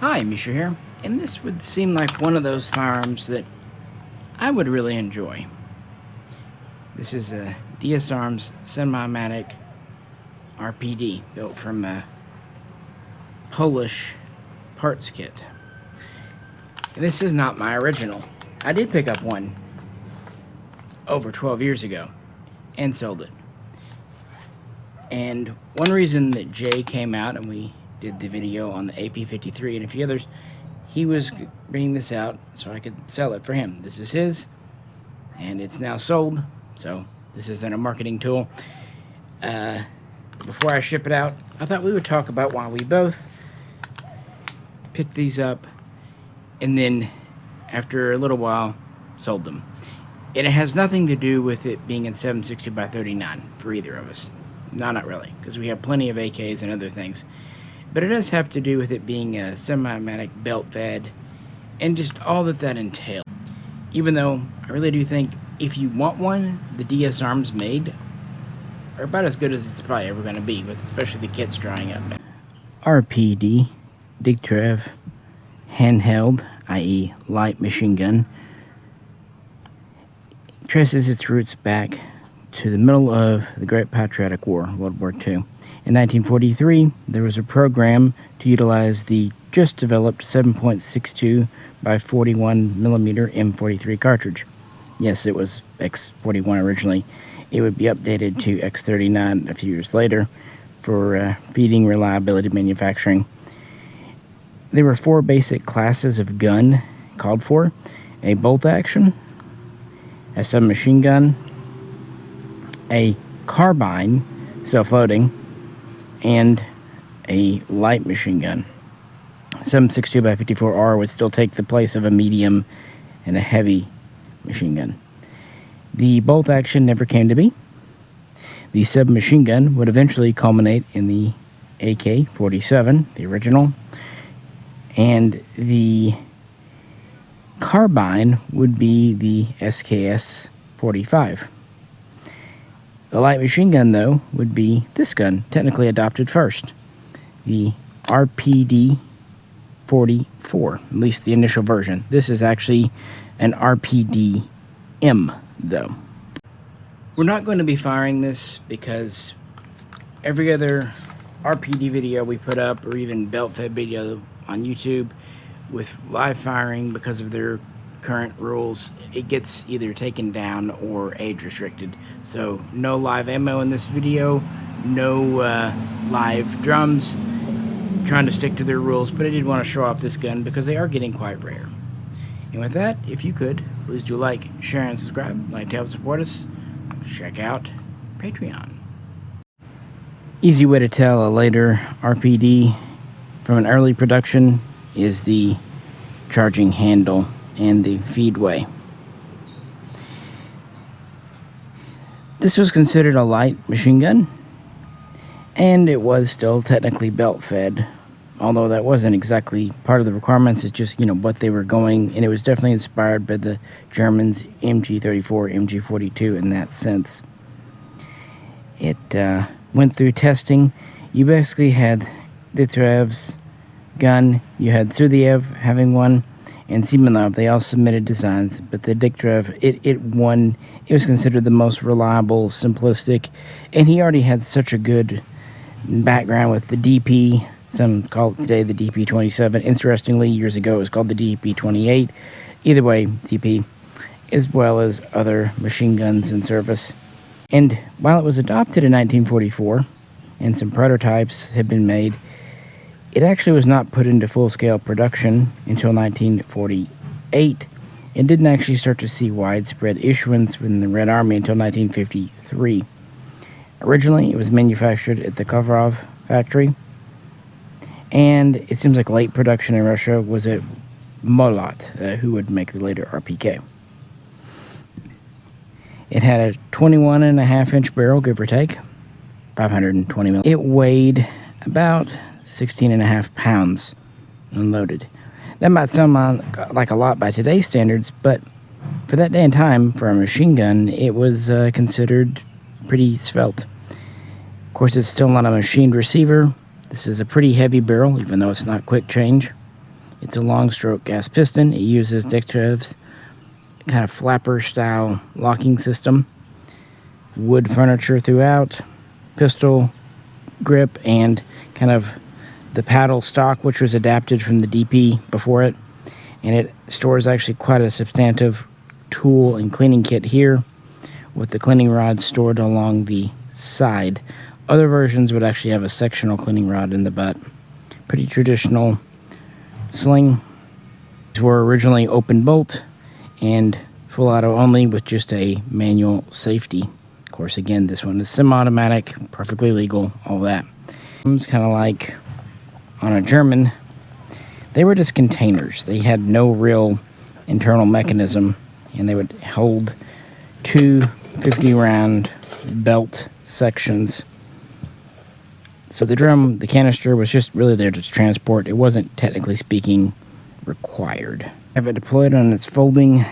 Hi, Misha here, and this would seem like one of those firearms that I would really enjoy. This is a DSA's semi-automatic RPD built from a Polish parts kit. And this is not my original. I did pick up one over 12 years ago and sold it. And one reason that Jay came out and we did the video on the AP53 and a few others, he was bringing this out so I could sell it for him. This is his, and it's now sold, so this isn't a marketing tool. Before I ship it out, I thought we would talk about why we both picked these up and then after a little while sold them. And it has nothing to do with it being in 760 by 39 for either of us. No, not really, because we have plenty of AKs and other things. But it does have to do with it being a semi-automatic belt-fed and just all that entails. Even though I really do think if you want one, the DS arms made are about as good as it's probably ever going to be, with especially the kits drying up. RPD, Dictrev, handheld, i.e. light machine gun, traces its roots back to the middle of the Great Patriotic War, World War II. In 1943, there was a program to utilize the just developed 7.62 by 41 millimeter M43 cartridge. Yes, it was X41 originally. It would be updated to X39 a few years later for feeding reliability manufacturing. There were four basic classes of gun called for: a bolt action, a submachine gun, a carbine, self-loading, and a light machine gun. 7.62 by 54R would still take the place of a medium and a heavy machine gun. The bolt action never came to be. The submachine gun would eventually culminate in the AK-47, the original, and the carbine would be the SKS-45. The light machine gun, though, would be this gun, technically adopted first, the RPD 44, at least the initial version. This is actually an RPD M, though. We're not going to be firing this because every other RPD video we put up, or even belt-fed video on YouTube with live firing, because of their current rules, it gets either taken down or age restricted. So no live ammo in this video, no live drums. I'm trying to stick to their rules, but I did want to show off this gun because they are getting quite rare. And with that, if you could, please do like, share, and subscribe. Like to help support us, check out Patreon. Easy way to tell a later RPD from an early production is the charging handle and the feedway. This was considered a light machine gun, and it was still technically belt fed, although that wasn't exactly part of the requirements. It's just, what they were going, and it was definitely inspired by the Germans' MG34, MG42 in that sense. It went through testing. You basically had Ditrev's gun, you had Sudiev having one, and Simonov. They all submitted designs, but the Dictrev, it won. It was considered the most reliable, simplistic, and he already had such a good background with the DP. Some call it today the DP27. Interestingly, years ago it was called the DP28. Either way, DP, as well as other machine guns in service. And while it was adopted in 1944, and some prototypes had been made, it actually was not put into full-scale production until 1948 and didn't actually start to see widespread issuance within the Red Army until 1953. Originally, it was manufactured at the Kovrov factory, and it seems like late production in Russia was at Molot, who would make the later RPK. It had a 21.5-inch barrel, give or take, 520 mil. It weighed about 16.5 pounds unloaded. That might sound like a lot by today's standards, but for that day and time, for a machine gun, it was considered pretty svelte. Of course, it's still not a machined receiver. This is a pretty heavy barrel, even though it's not quick change. It's a long stroke gas piston. It uses Dextrev's kind of flapper style locking system. Wood furniture throughout, pistol grip, and kind of the paddle stock, which was adapted from the DP before it. And it stores actually quite a substantive tool and cleaning kit here, with the cleaning rods stored along the side. Other versions would actually have a sectional cleaning rod in the butt. Pretty traditional sling. These were originally open bolt and full auto only with just a manual safety. Of course, again, this one is semi-automatic, perfectly legal, all that. It's kind of like on a German, they were just containers. They had no real internal mechanism, and they would hold two 50-round belt sections. So the drum, the canister, was just really there to transport. It wasn't, technically speaking, required. I have it deployed on its folding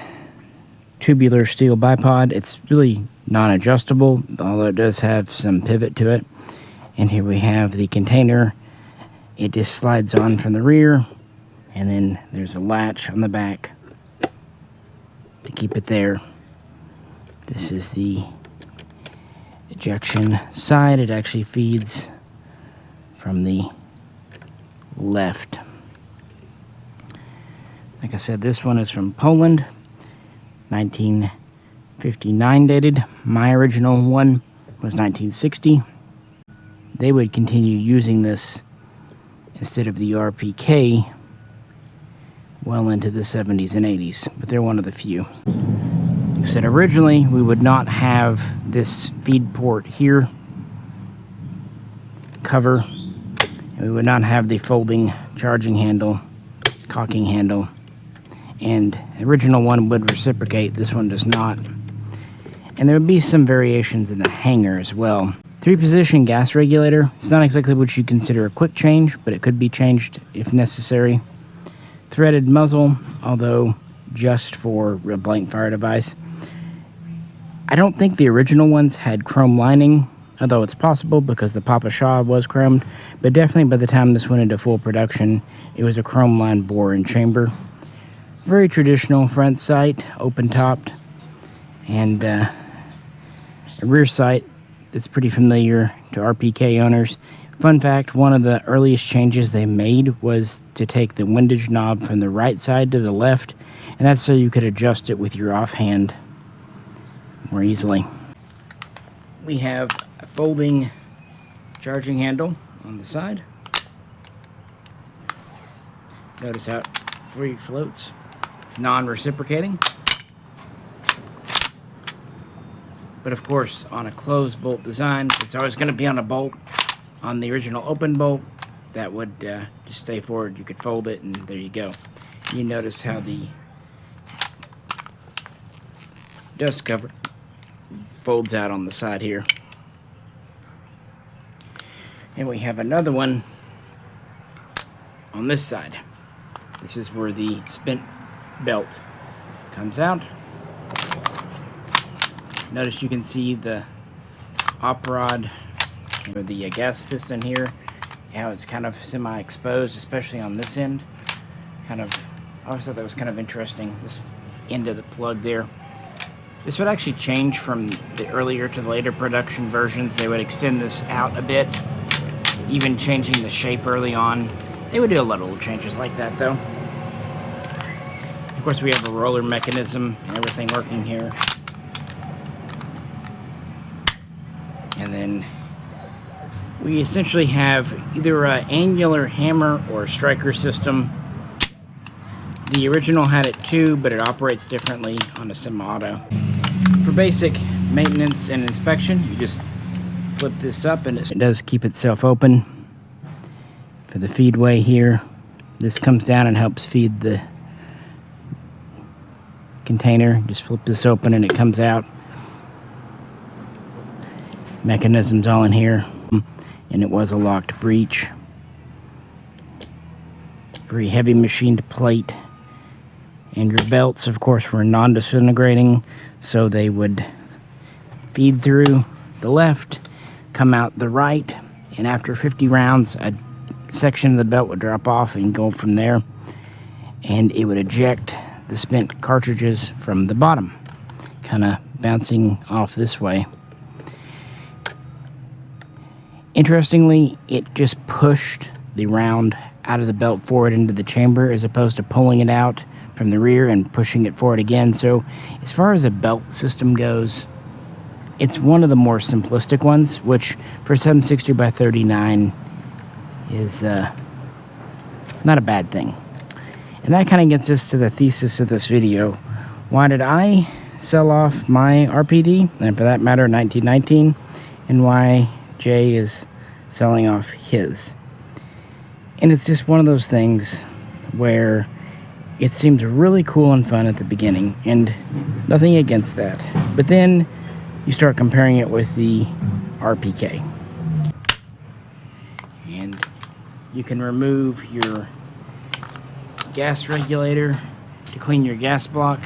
tubular steel bipod. It's really non-adjustable, although it does have some pivot to it. And here we have the container. It just slides on from the rear, and then there's a latch on the back to keep it there. This is the ejection side. It actually feeds from the left. Like I said, this one is from Poland, 1959 dated. My original one was 1960. They would continue using this instead of the RPK well into the 70s and 80s, but they're one of the few. Like I said, originally we would not have this feed port here cover, and we would not have the folding charging handle, cocking handle, and the original one would reciprocate. This one does not. And there would be some variations in the hanger as well. 3-position gas regulator. It's not exactly what you consider a quick change, but it could be changed if necessary. Threaded muzzle, although just for a blank fire device. I don't think the original ones had chrome lining, although it's possible because the Papa Shaw was chromed, but definitely by the time this went into full production, it was a chrome lined bore and chamber. Very traditional front sight, open topped, and a rear sight that's pretty familiar to RPK owners. Fun fact, one of the earliest changes they made was to take the windage knob from the right side to the left, and that's so you could adjust it with your offhand more easily. We have a folding charging handle on the side. Notice how it free floats. It's non-reciprocating. But of course, on a closed bolt design, it's always going to be on a bolt. On the original open bolt, that would just stay forward. You could fold it, and there you go. You notice how the dust cover folds out on the side here. And we have another one on this side. This is where the spent belt comes out. Notice you can see the op rod or the gas piston here, how it's kind of semi-exposed, especially on this end. I always thought that was kind of interesting, this end of the plug there. This would actually change from the earlier to the later production versions. They would extend this out a bit, even changing the shape early on. They would do a lot of little changes like that though. Of course, we have a roller mechanism and everything working here. And then we essentially have either an angular hammer or a striker system. The original had it too, but it operates differently on a semi-auto. For basic maintenance and inspection, you just flip this up and it does keep itself open. For the feedway here, this comes down and helps feed the container. Just flip this open and it comes out. Mechanisms all in here, and it was a locked breech. Very heavy machined plate, and your belts, of course, were non-disintegrating, so they would feed through the left, come out the right, and after 50 rounds, a section of the belt would drop off and go from there. and it would eject the spent cartridges from the bottom, kind of bouncing off this way. Interestingly, it just pushed the round out of the belt forward into the chamber as opposed to pulling it out from the rear and pushing it forward again. So as far as a belt system goes, it's one of the more simplistic ones, which for 760 by 39 is not a bad thing. And that kind of gets us to the thesis of this video. Why did I sell off my RPD, and for that matter 1919, and why Jay is selling off his? And it's just one of those things where it seems really cool and fun at the beginning, and nothing against that. But then you start comparing it with the RPK. And you can remove your gas regulator to clean your gas block.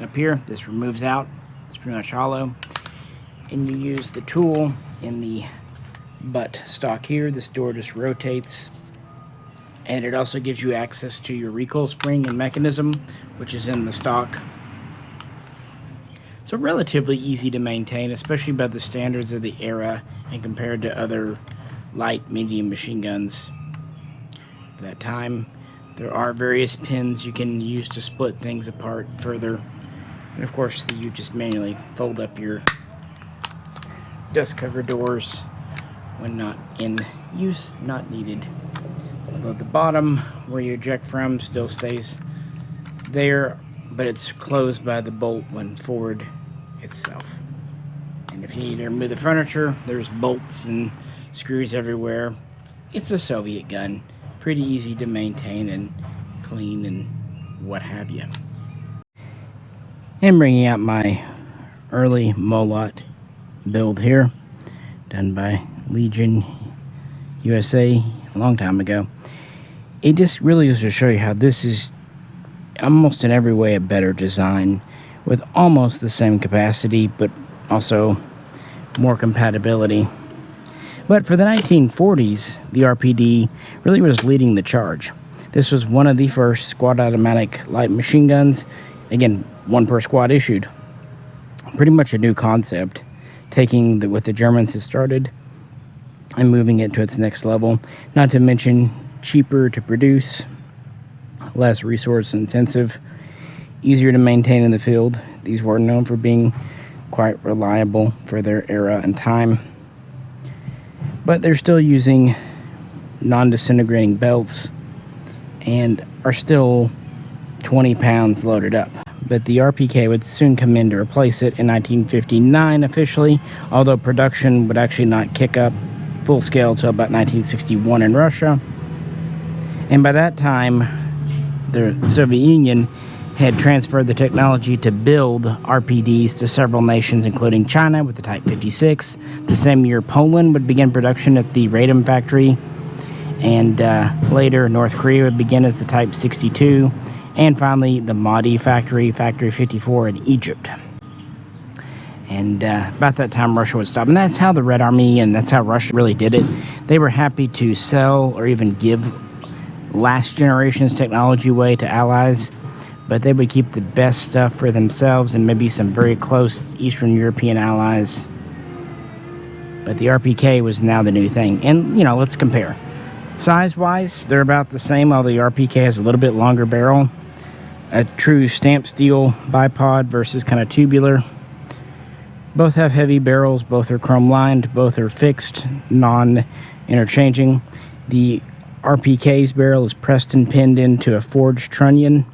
Up here, this removes out. It's pretty much hollow. And you use the tool in the butt stock here. This door just rotates. And it also gives you access to your recoil spring and mechanism, which is in the stock. So relatively easy to maintain, especially by the standards of the era and compared to other light, medium machine guns at that time. There are various pins you can use to split things apart further. And of course, you just manually fold up your dust cover doors when not in use, not needed. Although the bottom where you eject from still stays there, but it's closed by the bolt when forward itself. And if you need to remove the furniture, there's bolts and screws everywhere. It's a Soviet gun, pretty easy to maintain and clean and what have you. And bringing out my early Molot build here, done by Legion USA a long time ago. It just really is to show you how this is almost in every way a better design, with almost the same capacity, but also more compatibility. But for the 1940s, the RPD really was leading the charge. This was one of the first squad automatic light machine guns. Again, one per squad issued. Pretty much a new concept, taking what the Germans had started and moving it to its next level. Not to mention cheaper to produce, less resource intensive, easier to maintain in the field. These were known for being quite reliable for their era and time. But they're still using non-disintegrating belts and are still 20 pounds loaded up. But the RPK would soon come in to replace it in 1959 officially, although production would actually not kick up full scale until about 1961 in Russia. And by that time, the Soviet Union had transferred the technology to build RPDs to several nations, including China with the Type 56. The same year, Poland would begin production at the Radom factory, and later North Korea would begin as the Type 62, and finally the Mahdi factory, Factory 54 in Egypt. And about that time, Russia would stop. And that's how the Red Army, and that's how Russia really did it. They were happy to sell or even give last generation's technology away to allies, but they would keep the best stuff for themselves and maybe some very close Eastern European allies. But the RPK was now the new thing. And, you know, let's compare. Size-wise, they're about the same, although the RPK has a little bit longer barrel. A true stamped steel bipod versus kind of tubular. Both have heavy barrels, both are chrome-lined, both are fixed, non-interchanging. The RPK's barrel is pressed and pinned into a forged trunnion,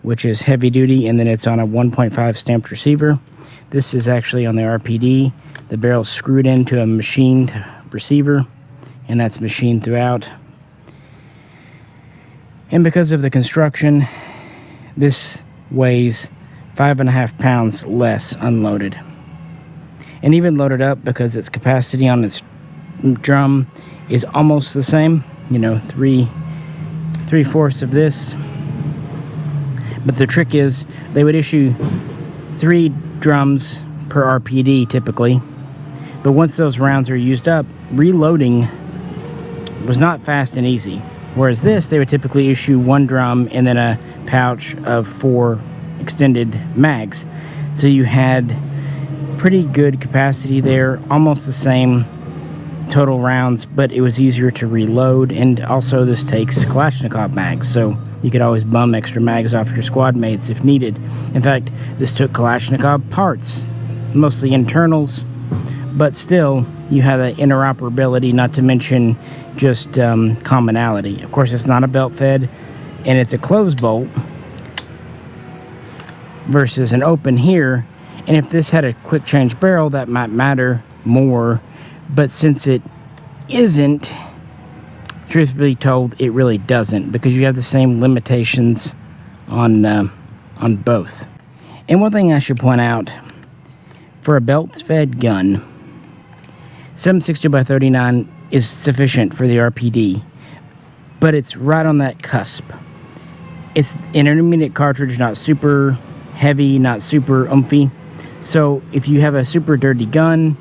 which is heavy duty, and then it's on a 1.5 stamped receiver. This is actually on the RPD. The barrel's screwed into a machined receiver, and that's machined throughout. And because of the construction, this weighs 5.5 pounds less unloaded. And even loaded up, because its capacity on its drum is almost the same, you know, three-fourths of this. But the trick is they would issue 3 drums per RPD typically. But once those rounds are used up, reloading was not fast and easy. Whereas this, they would typically issue one drum and then a pouch of 4 extended mags. So you had pretty good capacity there, almost the same total rounds, but it was easier to reload. And also this takes Kalashnikov mags, so you could always bum extra mags off your squad mates if needed. In fact, this took Kalashnikov parts, mostly internals, but still you have the interoperability, not to mention just commonality. Of course, it's not a belt fed, and it's a closed bolt versus an open here. And if this had a quick change barrel, that might matter more, but since it isn't, truth be told, it really doesn't, because you have the same limitations on both. And one thing I should point out, for a belt-fed gun, 7.62x39 is sufficient for the RPD, but it's right on that cusp. It's an intermediate cartridge, not super heavy, not super oomphy. So if you have a super dirty gun,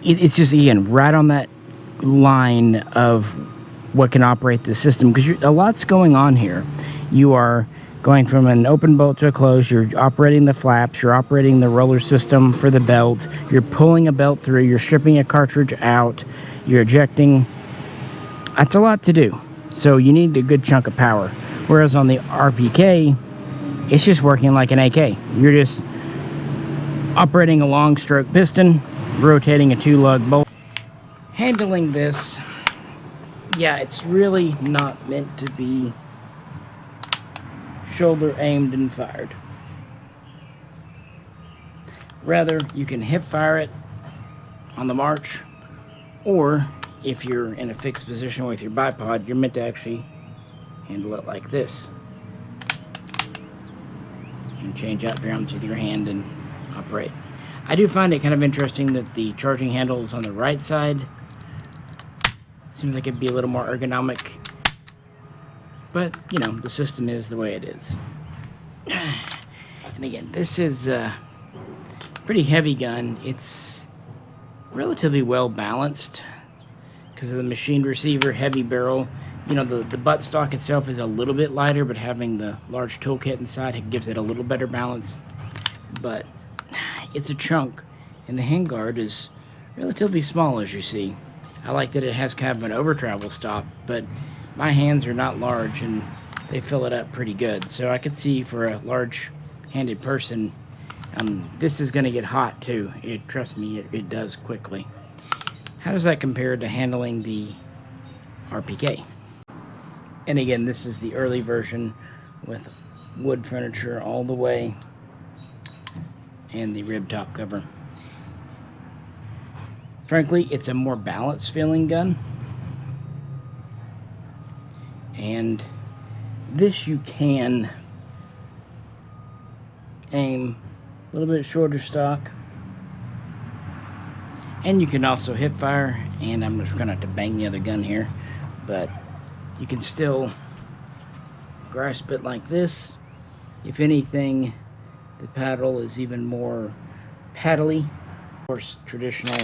it's just, again, right on that line of what can operate the system, because a lot's going on here. You are going from an open bolt to a closed, you're operating the flaps, you're operating the roller system for the belt, you're pulling a belt through, you're stripping a cartridge out, you're ejecting. That's a lot to do. So you need a good chunk of power. Whereas on the RPK, it's just working like an AK. You're just operating a long stroke piston, rotating a 2-lug bolt. Handling this, yeah, it's really not meant to be shoulder aimed and fired. Rather, you can hip fire it on the march, or if you're in a fixed position with your bipod, you're meant to actually handle it like this. And change out drums with your hand and operate. I do find it kind of interesting that the charging handle is on the right side. Seems like it'd be a little more ergonomic. But, you know, the system is the way it is. And again, this is a pretty heavy gun. It's relatively well balanced because of the machined receiver, heavy barrel. You know, the buttstock itself is a little bit lighter, but having the large toolkit inside, it gives it a little better balance. But it's a chunk, and the handguard is relatively small, as you see. I like that it has kind of an over-travel stop, but my hands are not large, and they fill it up pretty good. So I could see for a large-handed person, this is going to get hot, too. Trust me, it does quickly. How does that compare to handling the RPK? And again, this is the early version with wood furniture all the way and the rib top cover. Frankly, it's a more balanced feeling gun. And this you can aim a little bit shorter stock. And you can also hip fire, and I'm just going to have to bang the other gun here, but you can still grasp it like this. If anything, the paddle is even more paddly. Of course, traditional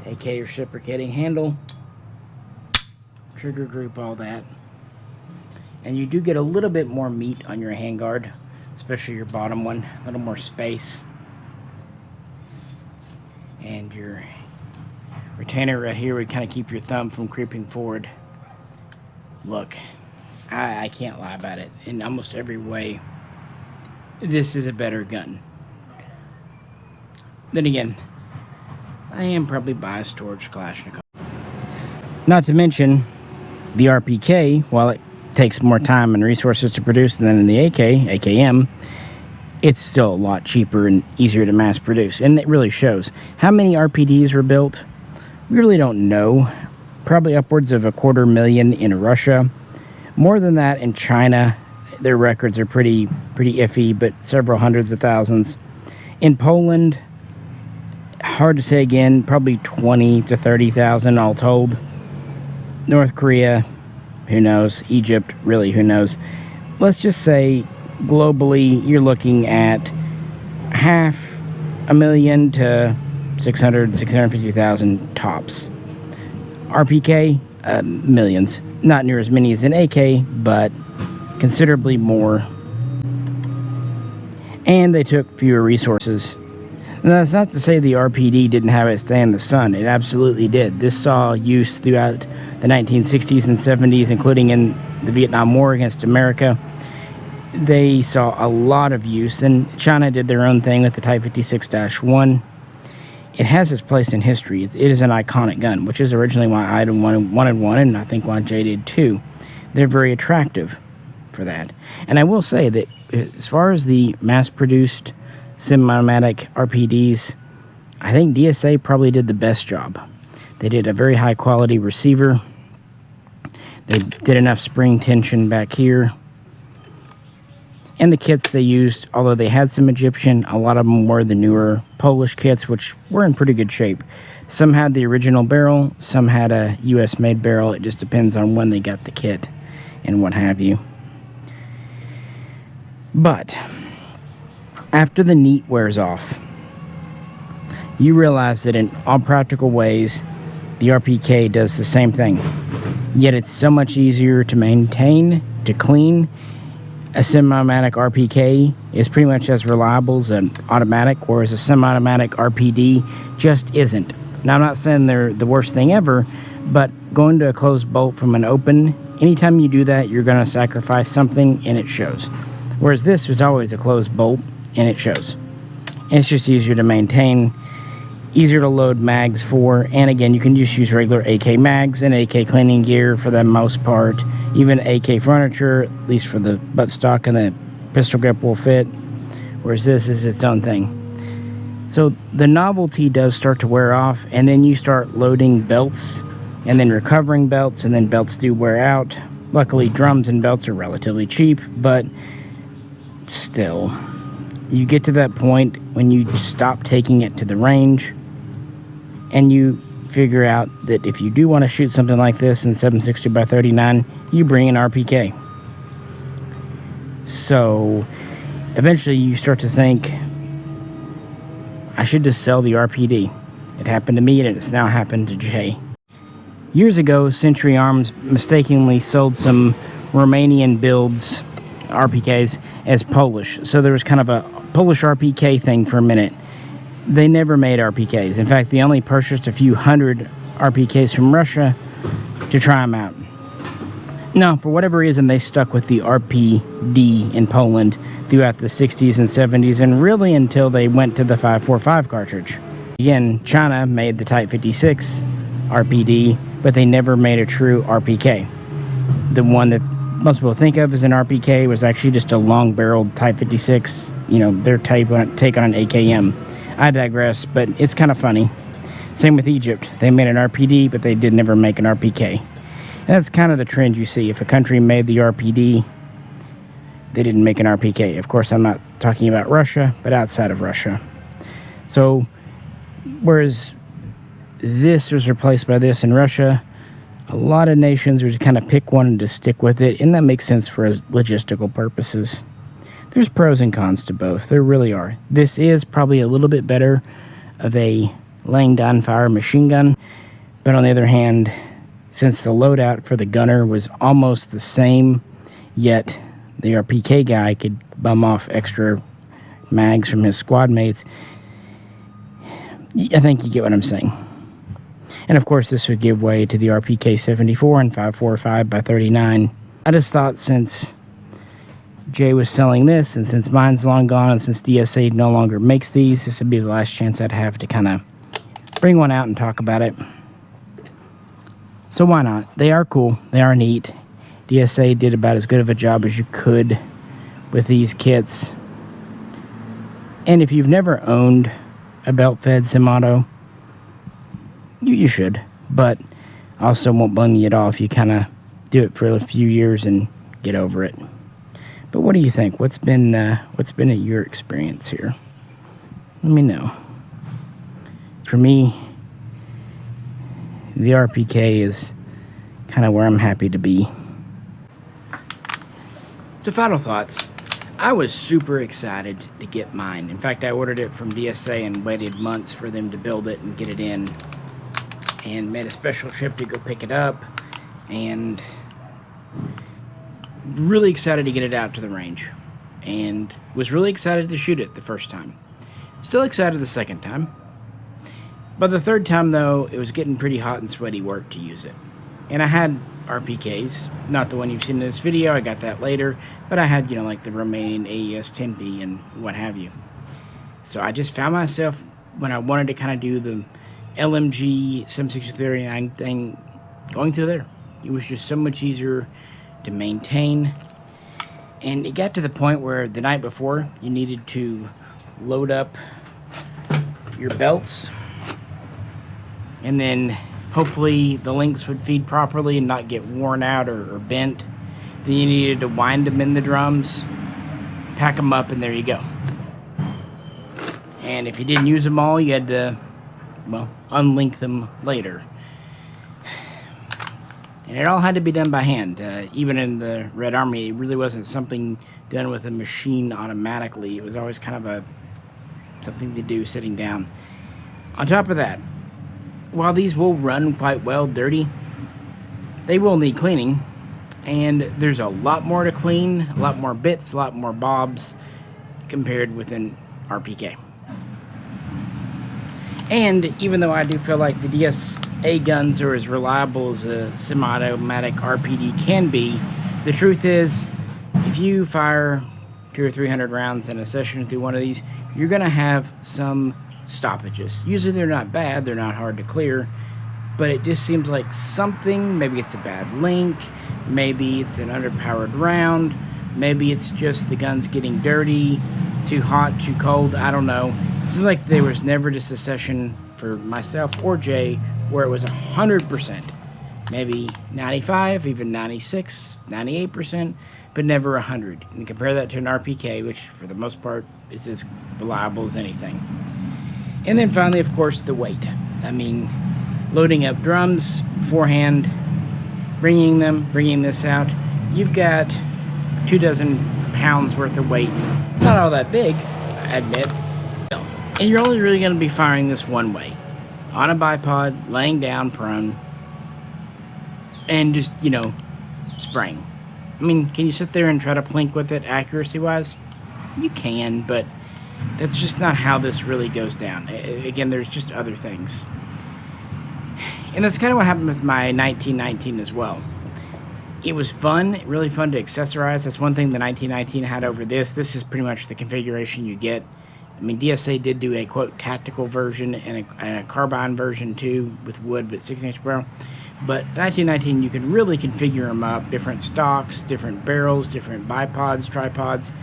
AK reciprocating handle, trigger group, all that. And you do get a little bit more meat on your handguard, especially your bottom one, a little more space. And your retainer right here would kind of keep your thumb from creeping forward. Look, I can't lie about it. In almost every way, this is a better gun. Then again, I am probably biased towards Kalashnikov. Not to mention, the RPK, while it takes more time and resources to produce than in the AKM, it's still a lot cheaper and easier to mass produce, and it really shows. How many RPDs were built? We really don't know. Probably upwards of 250,000 in Russia. More than that in China. Their records are pretty iffy, but several hundreds of thousands. In Poland, hard to say again, probably 20 to 30,000 all told. North Korea, who knows? Egypt, really, who knows? Let's just say globally, you're looking at 500,000 to 650,000 tops. RPK, millions. Not near as many as an AK, but considerably more. And they took fewer resources. And that's not to say the RPD didn't have its day in the sun. It absolutely did. This saw use throughout the 1960s and 70s, including in the Vietnam War against America. They saw a lot of use, and China did their own thing with the Type 56-1. It has its place in history. It is an iconic gun, which is originally why I wanted one, and I think why Jay did too. They're very attractive for that. And I will say that as far as the mass-produced semi-automatic RPDs, I think DSA probably did the best job. They did a very high-quality receiver. They did enough spring tension back here. And the kits they used, although they had some Egyptian, a lot of them were the newer Polish kits, which were in pretty good shape. Some had the original barrel, some had a US-made barrel. It just depends on when they got the kit and what have you. But after the neat wears off, you realize that in all practical ways, the RPK does the same thing. Yet it's so much easier to maintain, to clean. A semi-automatic RPK is pretty much as reliable as an automatic, whereas a semi-automatic RPD just isn't. Now, I'm not saying they're the worst thing ever, but going to a closed bolt from an open, anytime you do that, you're going to sacrifice something, and it shows. Whereas this was always a closed bolt, and it shows. And it's just easier to maintain, easier to load mags for, and again, you can just use regular AK mags and AK cleaning gear for the most part. Even AK furniture, at least for the buttstock and the pistol grip, will fit, whereas this is its own thing. So the novelty does start to wear off, and then you start loading belts and then recovering belts, and then belts do wear out. Luckily, drums and belts are relatively cheap, but still, you get to that point when you stop taking it to the range, and you figure out that if you do want to shoot something like this in 760 by 39, you bring an RPK. So eventually you start to think, I should just sell the RPD. It happened to me, and it's now happened to Jay. Years ago, Century Arms mistakenly sold some Romanian builds, RPKs, as Polish. So there was kind of a Polish RPK thing for a minute. They never made RPKs. In fact, they only purchased a few hundred RPKs from Russia to try them out. No, for whatever reason, they stuck with the RPD in Poland throughout the 60s and 70s, and really until they went to the 545 cartridge. Again, China made the Type 56 RPD, but they never made a true RPK. The one that most people think of as an RPK was actually just a long-barreled Type 56, their take on an AKM. I digress, but it's kind of funny. Same with Egypt. They made an RPD, but they did never make an RPK. And that's kind of the trend you see. If a country made the RPD, they didn't make an RPK. Of course, I'm not talking about Russia, but outside of Russia. So, whereas this was replaced by this in Russia, a lot of nations would just kind of pick one and just stick with it, and that makes sense for logistical purposes. There's pros and cons to both. There really are. This is probably a little bit better of a laying down fire machine gun, but on the other hand, since the loadout for the gunner was almost the same, yet the RPK guy could bum off extra mags from his squad mates, I think you get what I'm saying. And of course, this would give way to the RPK 74 and 545 by 39. I just thought since Jay was selling this, and since mine's long gone, and since DSA no longer makes these, this would be the last chance I'd have to kind of bring one out and talk about it. So why not? They are cool. They are neat. DSA did about as good of a job as you could with these kits. And if you've never owned a belt-fed semi-auto, you should, but I also won't blame you at all if you kind of do it for a few years and get over it. But what do you think? What's been your experience here? Let me know. For me, the RPK is kind of where I'm happy to be. So final thoughts. I was super excited to get mine. In fact, I ordered it from DSA and waited months for them to build it and get it in, and made a special trip to go pick it up. and really excited to get it out to the range, and was really excited to shoot it the first time. Still excited the second time. But the third time, though, it was getting pretty hot and sweaty work to use it. And I had RPKs, not the one you've seen in this video, I got that later, but I had, like the remaining AES 10P and what have you. So I just found myself, when I wanted to kind of do the LMG 7639 thing, going through there. It was just so much easier to maintain. And it got to the point where the night before, you needed to load up your belts, and then hopefully the links would feed properly and not get worn out or bent. Then you needed to wind them in the drums, pack them up, and there you go. And if you didn't use them all, you had to, well, unlink them later. And it all had to be done by hand. Even in the Red Army, it really wasn't something done with a machine automatically. It was always kind of something to do sitting down. On top of that, while these will run quite well dirty, they will need cleaning. And there's a lot more to clean, a lot more bits, a lot more bobs compared with an RPK. And even though I do feel like the DSA guns are as reliable as a semi-automatic RPD can be, the truth is, if you fire 200 or 300 rounds in a session through one of these, you're going to have some stoppages. Usually they're not bad, they're not hard to clear, but it just seems like something, maybe it's a bad link, maybe it's an underpowered round, maybe it's just the gun's getting dirty, too hot, too cold, I don't know. It seems like there was never just a session for myself or Jay where it was 100%, maybe 95, even 96, 98%, but never 100. And compare that to an RPK, which for the most part is as reliable as anything. And then finally, of course, the weight. I mean, loading up drums beforehand, bringing this out, you've got 24 pounds worth of weight. Not all that big, I admit. And you're only really going to be firing this one way. On a bipod, laying down prone, and just, spraying. I mean, can you sit there and try to plink with it accuracy-wise? You can, but that's just not how this really goes down. Again, there's just other things. And that's kind of what happened with my 1919 as well. It was fun, really fun to accessorize. That's one thing the 1919 had over this. This is pretty much the configuration you get. I mean, DSA did do a, quote, tactical version and a carbine version, too, with wood, but 16-inch barrel. But 1919, you can really configure them up. Different stocks, different barrels, different bipods, tripods.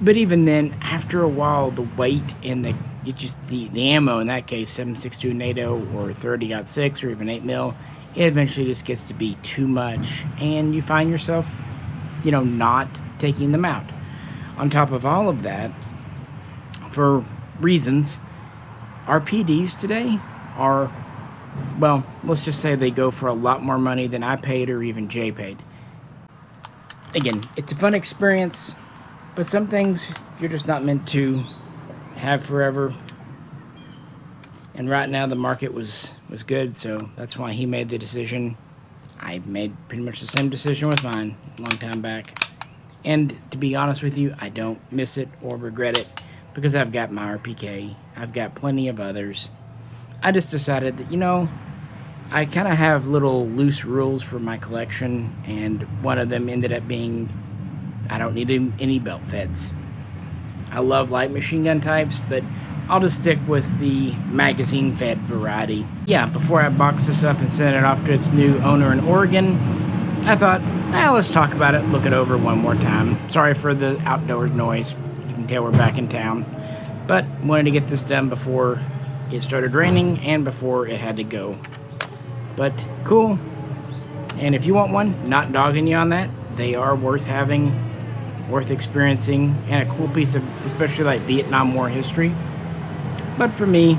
But even then, after a while, the weight and the ammo, in that case, 7.62 NATO or 30-06 or even 8mm, it eventually just gets to be too much. And you find yourself, not taking them out. On top of all of that, for reasons, RPDs today are, well, let's just say they go for a lot more money than I paid or even Jay paid. Again, it's a fun experience, but some things you're just not meant to have forever. And right now the market was good, so that's why he made the decision. I made pretty much the same decision with mine a long time back. And to be honest with you, I don't miss it or regret it, because I've got my RPK, I've got plenty of others. I just decided that, I kind of have little loose rules for my collection, and one of them ended up being I don't need any belt feds. I love light machine gun types, but I'll just stick with the magazine fed variety. Yeah, before I box this up and send it off to its new owner in Oregon, I thought, let's talk about it, look it over one more time. Sorry for the outdoor noise. You can tell we're back in town. But wanted to get this done before it started raining and before it had to go. But cool. And if you want one, not dogging you on that, they are worth having, worth experiencing, and a cool piece of, especially like Vietnam War history. But for me,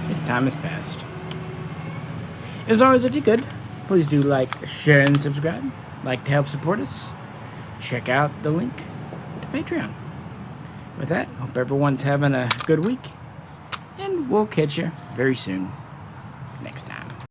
its time has passed. As always, if you could, please do like, share, and subscribe. Like to help support us, check out the link to Patreon. With that, hope everyone's having a good week, and we'll catch you very soon next time.